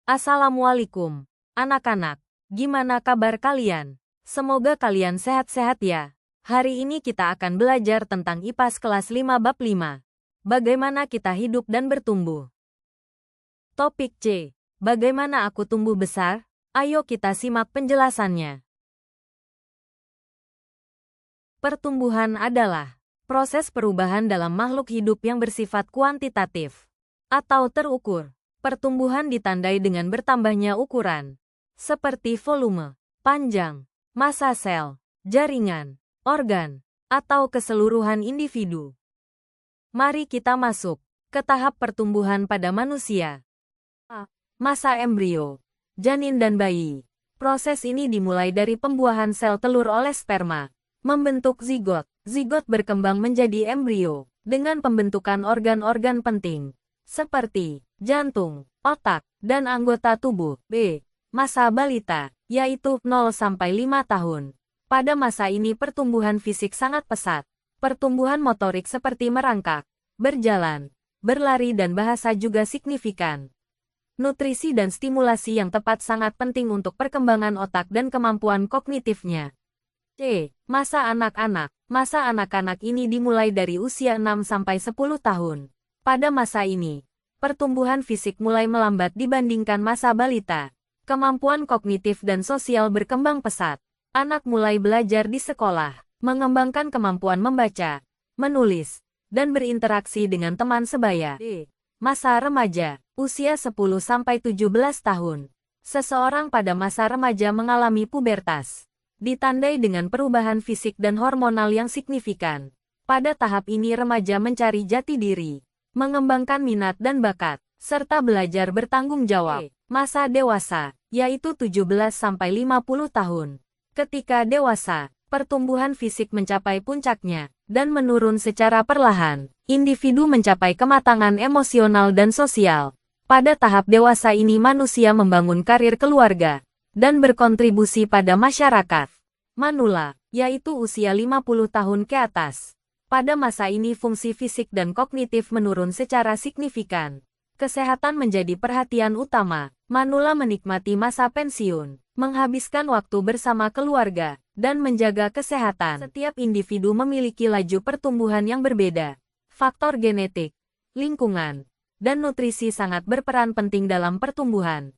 Assalamualaikum, anak-anak. Gimana kabar kalian? Semoga kalian sehat-sehat ya. Hari ini kita akan belajar tentang IPAS kelas 5 bab 5. Bagaimana kita hidup dan bertumbuh. Topik C. Bagaimana aku tumbuh besar? Ayo kita simak penjelasannya. Pertumbuhan adalah proses perubahan dalam makhluk hidup yang bersifat kuantitatif atau terukur. Pertumbuhan ditandai dengan bertambahnya ukuran, seperti volume, panjang, massa sel, jaringan, organ, atau keseluruhan individu. Mari kita masuk ke tahap pertumbuhan pada manusia. Masa embrio, janin dan bayi. Proses ini dimulai dari pembuahan sel telur oleh sperma, membentuk zigot. Zigot berkembang menjadi embrio, dengan pembentukan organ-organ penting, seperti jantung, otak, dan anggota tubuh. B. Masa balita, yaitu 0-5 tahun. Pada masa ini pertumbuhan fisik sangat pesat. Pertumbuhan motorik seperti merangkak, berjalan, berlari dan bahasa juga signifikan. Nutrisi dan stimulasi yang tepat sangat penting untuk perkembangan otak dan kemampuan kognitifnya. C. Masa anak-anak. Masa anak-anak ini dimulai dari usia 6-10 tahun. Pada masa ini, pertumbuhan fisik mulai melambat dibandingkan masa balita. Kemampuan kognitif dan sosial berkembang pesat. Anak mulai belajar di sekolah, mengembangkan kemampuan membaca, menulis, dan berinteraksi dengan teman sebaya. D. Masa remaja, usia 10-17 tahun. Seseorang pada masa remaja mengalami pubertas, ditandai dengan perubahan fisik dan hormonal yang signifikan. Pada tahap ini remaja mencari jati diri, mengembangkan minat dan bakat, serta belajar bertanggung jawab. Masa dewasa, yaitu 17-50 tahun. Ketika dewasa, pertumbuhan fisik mencapai puncaknya, dan menurun secara perlahan. Individu mencapai kematangan emosional dan sosial. Pada tahap dewasa ini manusia membangun karir keluarga, dan berkontribusi pada masyarakat. Manula, yaitu usia 50 tahun ke atas. Pada masa ini fungsi fisik dan kognitif menurun secara signifikan. Kesehatan menjadi perhatian utama. Manula menikmati masa pensiun, menghabiskan waktu bersama keluarga, dan menjaga kesehatan. Setiap individu memiliki laju pertumbuhan yang berbeda. Faktor genetik, lingkungan, dan nutrisi sangat berperan penting dalam pertumbuhan.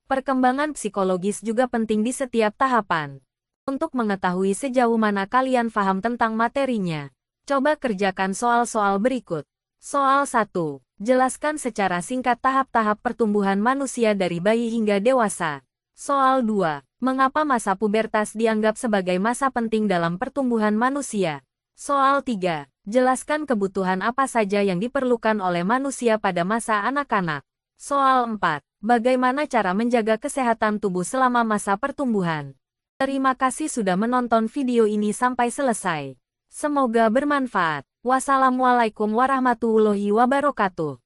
Perkembangan psikologis juga penting di setiap tahapan. Untuk mengetahui sejauh mana kalian paham tentang materinya, coba kerjakan soal-soal berikut. Soal 1. Jelaskan secara singkat tahap-tahap pertumbuhan manusia dari bayi hingga dewasa. Soal 2. Mengapa masa pubertas dianggap sebagai masa penting dalam pertumbuhan manusia? Soal 3. Jelaskan kebutuhan apa saja yang diperlukan oleh manusia pada masa anak-anak. Soal 4. Bagaimana cara menjaga kesehatan tubuh selama masa pertumbuhan? Terima kasih sudah menonton video ini sampai selesai. Semoga bermanfaat. Wassalamualaikum warahmatullahi wabarakatuh.